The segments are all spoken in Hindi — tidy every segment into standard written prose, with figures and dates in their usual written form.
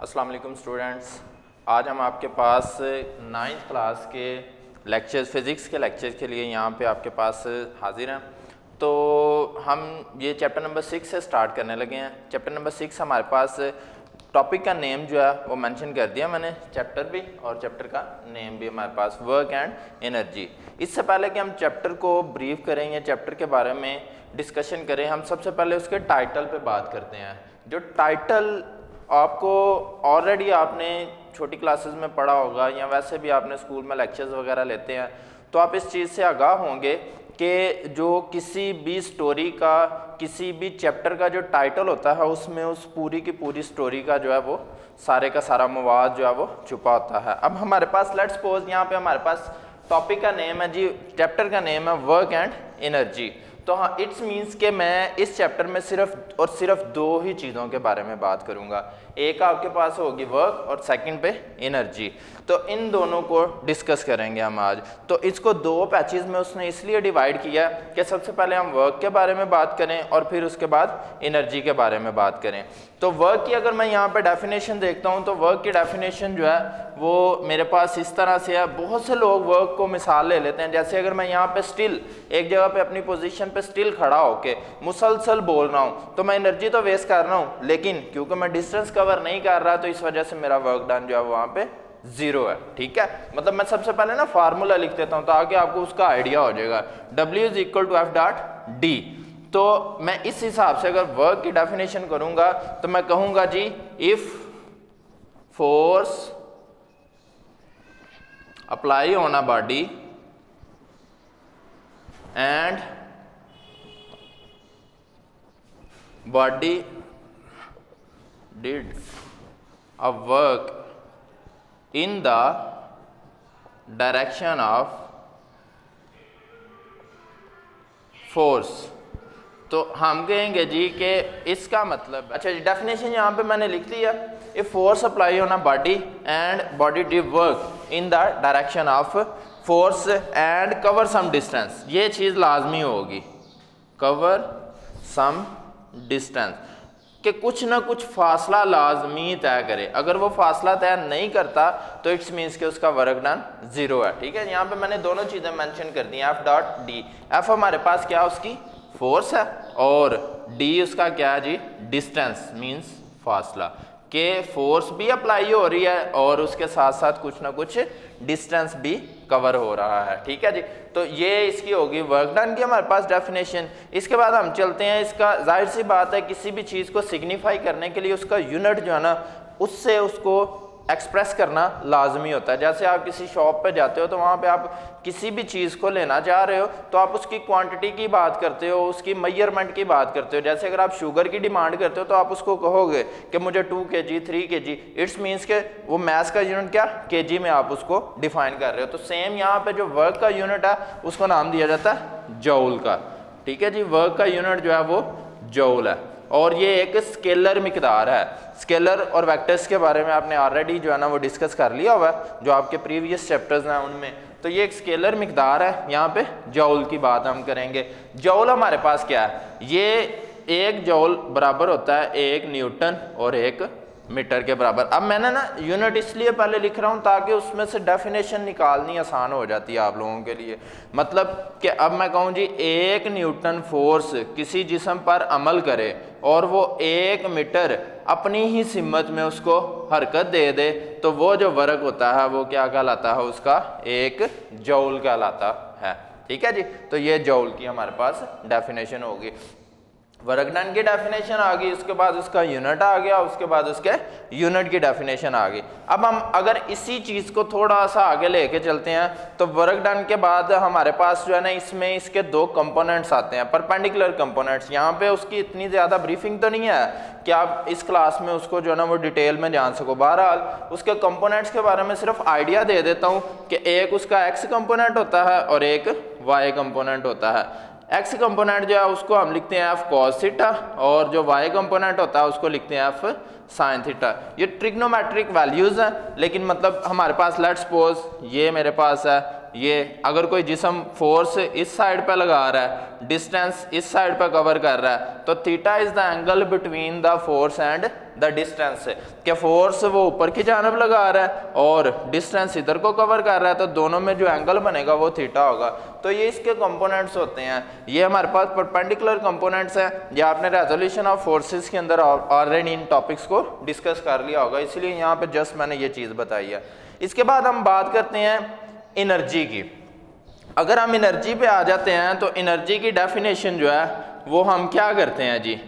अस्सलाम वालेकुम स्टूडेंट्स। आज हम आपके पास 9th क्लास के लेक्चर्स फिज़िक्स के लेक्चर्स के लिए यहाँ पे आपके पास हाजिर हैं। तो हम ये चैप्टर नंबर 6 से स्टार्ट करने लगे हैं। चैप्टर नंबर 6 हमारे पास टॉपिक का नेम जो है वो मेंशन कर दिया मैंने, चैप्टर भी और चैप्टर का नेम भी हमारे पास, वर्क एंड एनर्जी। इससे पहले कि हम चैप्टर को ब्रीफ करें या चैप्टर के बारे में डिस्कशन करें, हम सबसे पहले उसके टाइटल पे बात करते हैं। जो टाइटल आपको ऑलरेडी आपने छोटी क्लासेस में पढ़ा होगा या वैसे भी आपने स्कूल में लेक्चर्स वगैरह लेते हैं, तो आप इस चीज़ से आगाह होंगे कि जो किसी भी स्टोरी का, किसी भी चैप्टर का जो टाइटल होता है उसमें उस पूरी की पूरी स्टोरी का जो है वो सारे का सारा मवाद जो है वो छुपा होता है। अब हमारे पास लेट्स सपोज यहाँ पे हमारे पास टॉपिक का नेम है जी, चैप्टर का नेम है वर्क एंड एनर्जी। तो हाँ, इट्स मीन्स कि मैं इस चैप्टर में सिर्फ और सिर्फ दो ही चीज़ों के बारे में बात करूँगा। एक आपके पास होगी वर्क और सेकंड पे एनर्जी। तो इन दोनों को डिस्कस करेंगे हम आज। तो इसको दो पैचेस में उसने इसलिए डिवाइड किया कि सबसे पहले हम वर्क के बारे में बात करें और फिर उसके बाद एनर्जी के बारे में बात करें। तो वर्क की अगर मैं यहाँ पे डेफिनेशन देखता हूँ तो वर्क की डेफिनेशन जो है वो मेरे पास इस तरह से है। बहुत से लोग वर्क को मिसाल ले लेते हैं, जैसे अगर मैं यहाँ पे स्टिल एक जगह पे अपनी पोजीशन पे स्टिल खड़ा होके मुसलसल बोल रहा हूँ तो मैं एनर्जी तो वेस्ट कर रहा हूँ, लेकिन क्योंकि मैं डिस्टेंस कवर नहीं कर रहा तो इस वजह से मेरा वर्क डन जो है वहाँ पे जीरो है। ठीक है, मतलब मैं सबसे पहले ना फार्मूला लिख देता हूँ ताकि आपको उसका आइडिया हो जाएगा। W = F.D। तो मैं इस हिसाब से अगर वर्क की डेफिनेशन करूंगा तो मैं कहूंगा जी, if force apply on a body and body did a work in the direction of force, तो हम कहेंगे जी कि इसका मतलब, अच्छा जी डेफिनेशन यहाँ पे मैंने लिख लिया, if force apply on a body and body did work in the direction of force and cover some distance, ये चीज़ लाजमी होगी, कवर सम डिस्टेंस, कि कुछ ना कुछ फासला लाजमी तय करे। अगर वो फासला तय नहीं करता तो इट्स मीन्स कि उसका वर्क डन जीरो है। ठीक है, यहाँ पे मैंने दोनों चीज़ें मेंशन कर दी हैं। F.D, F हमारे पास क्या है, उसकी फोर्स है, और D उसका क्या है जी, डिस्टेंस मीन्स फासला, के फोर्स भी अप्लाई हो रही है और उसके साथ साथ कुछ ना कुछ डिस्टेंस भी कवर हो रहा है। ठीक है जी, तो ये इसकी होगी वर्क डन की हमारे पास डेफिनेशन। इसके बाद हम चलते हैं, इसका जाहिर सी बात है किसी भी चीज़ को सिग्निफाई करने के लिए उसका यूनिट जो है ना, उससे उसको एक्सप्रेस करना लाजमी होता है। जैसे आप किसी शॉप पे जाते हो तो वहाँ पे आप किसी भी चीज़ को लेना चाह रहे हो तो आप उसकी क्वांटिटी की बात करते हो, उसकी मेजरमेंट की बात करते हो। जैसे अगर आप शुगर की डिमांड करते हो तो आप उसको कहोगे कि मुझे 2 kg 3 kg, इट्स मीन्स के वो मैथ्स का यूनिट क्या, kg में आप उसको डिफाइन कर रहे हो। तो सेम यहाँ पे जो वर्क का यूनिट है उसको नाम दिया जाता है जौल का। ठीक है जी, वर्क का यूनिट जो है वो जौल है और ये एक स्केलर मिकदार है। स्केलर और वेक्टर्स के बारे में आपने ऑलरेडी जो है ना वो डिस्कस कर लिया हुआ है जो आपके प्रीवियस चैप्टर्स हैं उनमें। तो ये एक स्केलर मिकदार है। यहाँ पे जौल की बात हम करेंगे। जौल हमारे पास क्या है, ये 1 जौल बराबर होता है 1 न्यूटन और 1 मीटर के बराबर। अब मैंने ना यूनिट इसलिए पहले लिख रहा हूँ ताकि उसमें से डेफिनेशन निकालनी आसान हो जाती है आप लोगों के लिए। मतलब कि अब मैं कहूँ जी 1 न्यूटन फोर्स किसी जिस्म पर अमल करे और वो 1 मीटर अपनी ही सिमत में उसको हरकत दे दे, तो वो जो वर्क होता है वो क्या कहलाता है, उसका 1 जौल कहलाता है। ठीक है जी, तो ये जौल की हमारे पास डेफिनेशन होगी। वर्क डन की डेफिनेशन आ गई, उसके बाद उसका यूनिट आ गया, उसके बाद उसके यूनिट की डेफिनेशन आ गई। अब हम अगर इसी चीज़ को थोड़ा सा आगे लेके चलते हैं तो वर्क डन के बाद हमारे पास जो है ना, इसमें इसके 2 कंपोनेंट्स आते हैं, परपेंडिकुलर कंपोनेंट्स। यहाँ पे उसकी इतनी ज़्यादा ब्रीफिंग तो नहीं है कि आप इस क्लास में उसको जो है ना वो डिटेल में जान सको। बहरहाल उसके कंपोनेंट्स के बारे में सिर्फ आइडिया दे देता हूँ कि एक उसका एक्स कंपोनेंट होता है और एक वाई कंपोनेंट होता है। एक्स कंपोनेंट जो है उसको हम लिखते हैं एफ कॉस थीटा और जो वाई कंपोनेंट होता है उसको लिखते हैं एफ साइन थीटा। ये ट्रिग्नोमेट्रिक वैल्यूज़ हैं, लेकिन मतलब हमारे पास लेट्स सपोज ये मेरे पास है, ये अगर कोई जिसम फोर्स इस साइड पे लगा रहा है, डिस्टेंस इस साइड पे कवर कर रहा है, तो theta is the angle between the force and the distance. कि फोर्स वो ऊपर की जानब लगा रहा है और डिस्टेंस इधर को कवर कर रहा है, तो दोनों में जो एंगल बनेगा वो थीटा होगा। तो ये इसके कंपोनेंट्स होते हैं। ये हमारे पास परपेंडिकुलर कंपोनेंट्स हैं। ये आपने रेजोल्यूशन ऑफ फोर्सेस के अंदर ऑलरेडी इन टॉपिक्स को डिस्कस कर लिया होगा, इसलिए यहाँ पे जस्ट मैंने ये चीज़ बताई है। इसके बाद हम बात करते हैं एनर्जी की। अगर हम एनर्जी पे आ जाते हैं तो एनर्जी की डेफिनेशन जो है वो हम क्या करते हैं जी,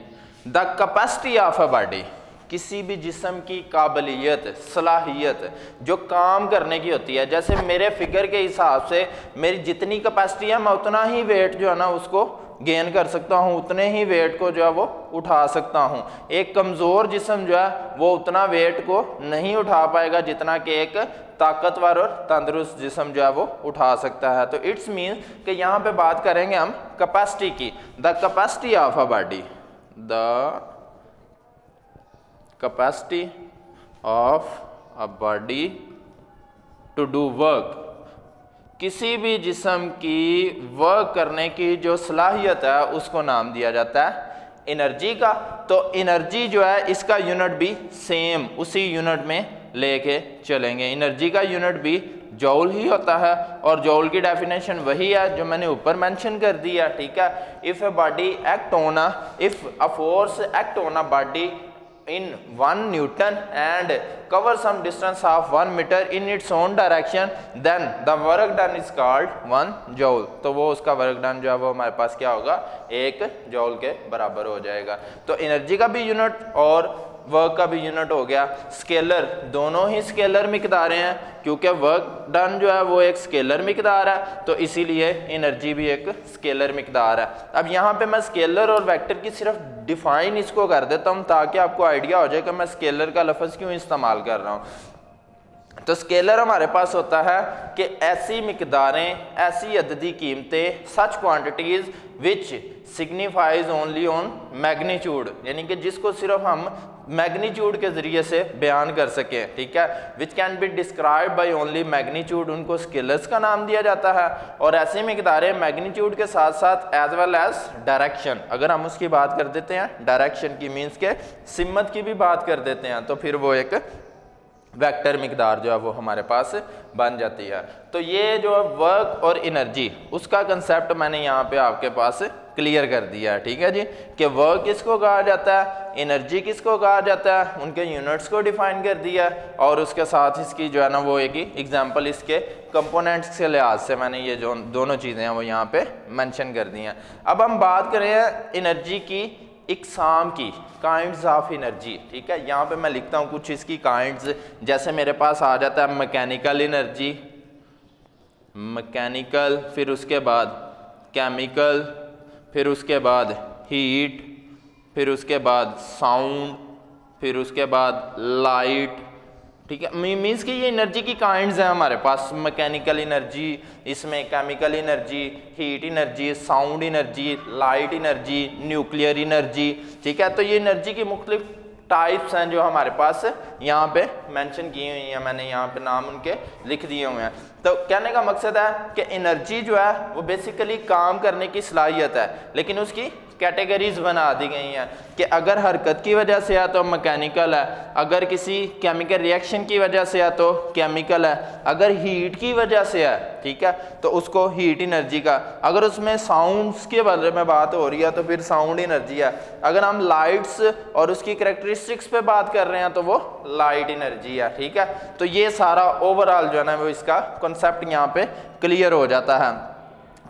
the capacity of a body, किसी भी जिस्म की काबिलियत, सलाहियत जो काम करने की होती है। जैसे मेरे फिगर के हिसाब से मेरी जितनी कैपेसिटी है मैं उतना ही वेट जो है ना उसको गेन कर सकता हूँ, उतने ही वेट को जो है वो उठा सकता हूँ। एक कमज़ोर जिस्म जो है वो उतना वेट को नहीं उठा पाएगा जितना कि एक ताकतवर और तंदुरुस्त जिस्म जो है वो उठा सकता है। तो इट्स मीन कि यहाँ पे बात करेंगे हम कैपेसिटी की, the capacity of a body, the capacity of a body to do work, किसी भी जिस्म की वर्क करने की जो सलाहियत है उसको नाम दिया जाता है एनर्जी का। तो एनर्जी जो है इसका यूनिट भी सेम उसी यूनिट में लेके चलेंगे। एनर्जी का यूनिट भी जौल ही होता है और जौल की डेफिनेशन वही है जो मैंने ऊपर मेंशन कर दी है, ठीक है। If a body act on if a force act on a body in 1 Newton and cover some distance of 1 meter in its own direction, then the work done is called 1 joule। तो वो उसका वर्क डन जो है वो हमारे पास क्या होगा, 1 जॉल के बराबर हो जाएगा। तो एनर्जी का भी यूनिट और वर्क का भी यूनिट हो गया स्केलर, दोनों ही स्केलर मिकदारें हैं क्योंकि वर्क डन जो है वो एक स्केलर मिकदार है, तो इसीलिए एनर्जी भी एक स्केलर मिकदार है। अब यहाँ पे मैं स्केलर और वेक्टर की सिर्फ डिफाइन इसको कर देता हूँ ताकि आपको आइडिया हो जाए कि मैं स्केलर का लफ्ज़ क्यों इस्तेमाल कर रहा हूँ। तो स्केलर हमारे पास होता है कि ऐसी मिकदारें, ऐसी अददी कीमतें, such quantities which signifies only on magnitude, यानी कि जिसको सिर्फ हम मैग्नीट्यूड के ज़रिए से बयान कर सकें, ठीक है। Which can be describe by only magnitude, उनको स्केलर्स का नाम दिया जाता है। और ऐसी मिकदारें मैग्नीट्यूड के साथ साथ एज वेल एज डायरेक्शन, अगर हम उसकी बात कर देते हैं डायरेक्शन की, मीन्स के सिमत की भी बात कर देते हैं, तो फिर वो एक वेक्टर मिकदार जो है वो हमारे पास बन जाती है। तो ये जो वर्क और एनर्जी उसका कंसेप्ट मैंने यहाँ पे आपके पास क्लियर कर दिया है, ठीक है जी, कि वर्क किसको कहा जाता है, एनर्जी किसको कहा जाता है, उनके यूनिट्स को डिफाइन कर दिया और उसके साथ इसकी जो है ना वो एक एग्जांपल इसके कंपोनेंट्स के लिहाज से मैंने ये जो दोनों चीज़ें हैं वो यहाँ पे मेंशन कर दी हैं। अब हम बात करें एनर्जी की इकसाम की, काइंड्स ऑफ एनर्जी, ठीक है। यहाँ पे मैं लिखता हूँ कुछ इसकी काइंड्स, जैसे मेरे पास आ जाता है मैकेनिकल एनर्जी, मैकेनिकल, फिर उसके बाद केमिकल, फिर उसके बाद हीट, फिर उसके बाद साउंड, फिर उसके बाद लाइट, ठीक है। मीन्स कि ये एनर्जी की काइंड्स हैं हमारे पास, मैकेनिकल एनर्जी, इसमें chemical energy, heat energy, sound energy, light energy, nuclear energy, ठीक है। तो ये एनर्जी की मुख्तलिफ टाइप्स हैं जो हमारे पास यहाँ पे मेंशन की हुई हैं, मैंने यहाँ पे नाम उनके लिख दिए हुए हैं। तो कहने का मकसद है कि एनर्जी जो है वो बेसिकली काम करने की सलाहियत है, लेकिन उसकी कैटेगरीज बना दी गई हैं कि अगर हरकत की वजह से है तो मैकेनिकल है, अगर किसी केमिकल रिएक्शन की वजह से है तो केमिकल है, अगर हीट की वजह से है, ठीक है, तो उसको हीट एनर्जी का, अगर उसमें साउंड्स के बारे में बात हो रही है तो फिर साउंड एनर्जी है, अगर हम लाइट्स और उसकी करैक्टरिस्टिक्स पे बात कर रहे हैं तो वो लाइट एनर्जी है, ठीक है। तो ये सारा ओवरऑल जो है ना वो इसका कॉन्सेप्ट यहाँ पे क्लियर हो जाता है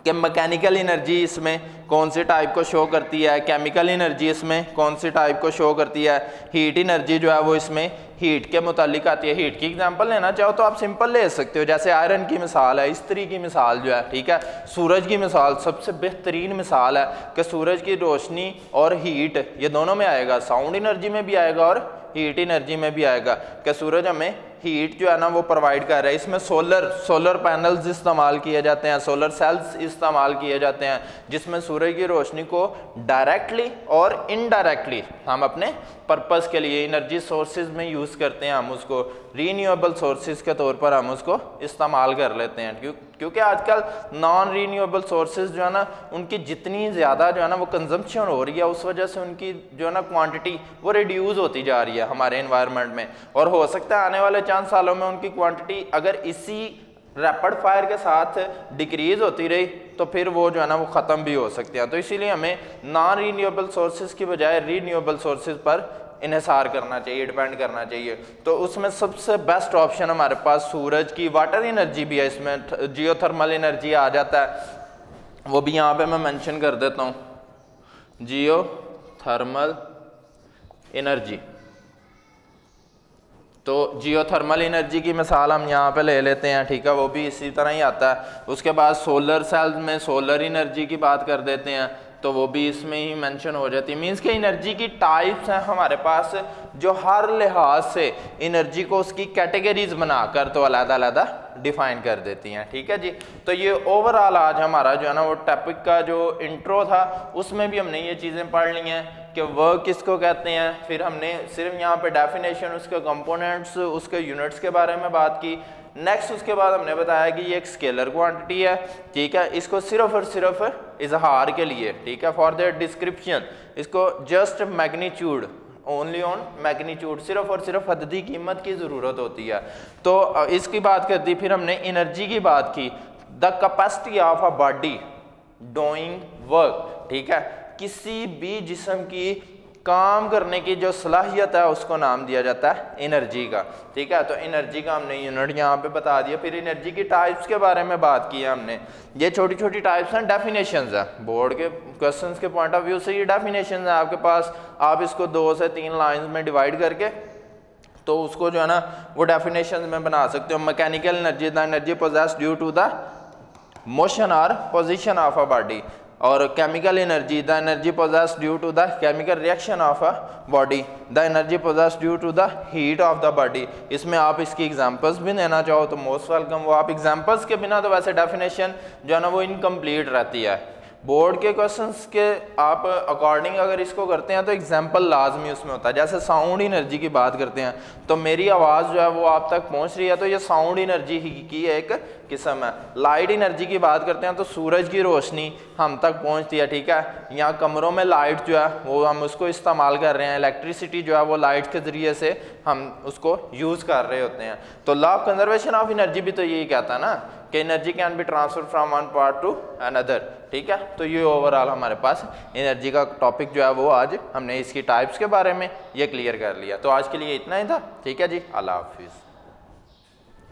कि मैकेनिकल एनर्जी इसमें कौन सी टाइप को शो करती है, केमिकल एनर्जी इसमें कौन सी टाइप को शो करती है, हीट एनर्जी जो है वो इसमें हीट के मुतालिक आती है। हीट की एग्जांपल लेना चाहो तो आप सिंपल ले सकते हो, जैसे आयरन की मिसाल है, इस्त्री की मिसाल जो है, ठीक है, सूरज की मिसाल सबसे बेहतरीन मिसाल है कि सूरज की रोशनी और हीट ये दोनों में आएगा, साउंड एनर्जी में भी आएगा और हीट एनर्जी में भी आएगा कि सूरज हमें हीट जो है ना वो प्रोवाइड कर रहा है। इसमें सोलर पैनल्स इस्तेमाल किए जाते हैं, सोलर सेल्स इस्तेमाल किए जाते हैं, जिसमें सूरज की रोशनी को डायरेक्टली और इनडायरेक्टली हम अपने पर्पस के लिए एनर्जी सोर्सेज में यूज़ यूज़ करते हैं, हम उसको रीन्यूएबल सोर्सेज के तौर पर हम उसको इस्तेमाल कर लेते हैं। क्योंकि आजकल नॉन रीन्यूएबल सोर्सेज जो है ना उनकी जितनी ज़्यादा जो है ना वो कंजम्पशन हो रही है, उस वजह से उनकी जो है ना क्वांटिटी वो रिड्यूस होती जा रही है हमारे एनवायरनमेंट में, और हो सकता है आने वाले 4 सालों में उनकी क्वांटिटी अगर इसी रैपिड फायर के साथ डिक्रीज होती रही तो फिर वो जो है ना वो ख़त्म भी हो सकते हैं। तो इसीलिए हमें नॉन रीन्यूएबल सोर्सेज की बजाय रीन्यूएबल सोर्सेज पर इन्हिसार करना चाहिए, डिपेंड करना चाहिए। तो उसमें सबसे बेस्ट ऑप्शन हमारे पास सूरज की वाटर एनर्जी भी है, इसमें जियोथर्मल एनर्जी आ जाता है, वो भी यहाँ पे मैं मेंशन कर देता हूँ, जियोथर्मल एनर्जी। तो जियोथर्मल एनर्जी की मिसाल हम यहाँ पे ले लेते हैं, ठीक है, वो भी इसी तरह ही आता है। उसके बाद सोलर सेल्स में सोलर एनर्जी की बात कर देते हैं, तो वो भी इसमें ही मेंशन हो जाती है। मींस कि एनर्जी की टाइप्स हैं हमारे पास जो हर लिहाज से एनर्जी को उसकी कैटेगरीज बनाकर तो अलग-अलग डिफाइन कर देती हैं, ठीक है जी। तो ये ओवरऑल आज हमारा जो है ना वो टॉपिक का जो इंट्रो था उसमें भी हमने ये चीज़ें पढ़ ली हैं कि वर्क किसको कहते हैं, फिर हमने सिर्फ यहाँ पे डेफिनेशन, उसके कंपोनेंट्स, उसके यूनिट्स के बारे में बात की। नेक्स्ट उसके बाद हमने बताया कि ये एक स्केलर क्वांटिटी है, ठीक है, इसको सिर्फ और सिर्फ इजहार के लिए, ठीक है, फॉर द डिस्क्रिप्शन, इसको just magnitude, only on magnitude, सिर्फ और सिर्फ अददी कीमत की ज़रूरत होती है। तो इसकी बात कर दी, फिर हमने एनर्जी की बात की, the capacity of a body doing work, ठीक है, किसी भी जिस्म की काम करने की जो सलाहियत है उसको नाम दिया जाता है एनर्जी का, ठीक है। तो एनर्जी का हमने यूनिट यहाँ पे बता दिया। फिर एनर्जी की टाइप्स के बारे में बात की है हमने, ये छोटी छोटी टाइप्स हैं, डेफिनेशंस है, बोर्ड के क्वेश्चंस के पॉइंट ऑफ व्यू से ये डेफिनेशंस है आपके पास, आप इसको 2 से 3 लाइंस में डिवाइड करके तो उसको जो है ना वो डेफिनेशन में बना सकते हो। Mechanical energy, the energy possessed due to the motion और पोजिशन ऑफ अ बॉडी, और chemical energy, the energy possessed due to the chemical reaction of a body, the energy possessed due to the heat of the body. इसमें आप इसकी एग्जांपल्स भी देना चाहो तो मोस्ट वेलकम, वो आप एग्जांपल्स के बिना तो वैसे डेफिनेशन जो है ना वो इनकम्प्लीट रहती है। बोर्ड के क्वेश्चंस के आप अकॉर्डिंग अगर इसको करते हैं तो एग्जांपल लाजमी उसमें होता है। जैसे साउंड एनर्जी की बात करते हैं तो मेरी आवाज़ जो है वो आप तक पहुंच रही है तो ये साउंड एनर्जी ही की एक किस्म है। लाइट एनर्जी की बात करते हैं तो सूरज की रोशनी हम तक पहुंचती है, ठीक है। यहाँ कमरों में लाइट जो है वो हम उसको इस्तेमाल कर रहे हैं, इलेक्ट्रिसिटी जो है वो लाइट के ज़रिए से हम उसको यूज़ कर रहे होते हैं। तो law of conservation of energy भी तो यही कहता है ना कि energy can be transfer from one part two another, ठीक है। तो ये ओवरऑल हमारे पास एनर्जी का टॉपिक जो है वो आज हमने इसकी टाइप्स के बारे में ये क्लियर कर लिया। तो आज के लिए इतना ही था, ठीक है जी, अल्लाह हाफिज़।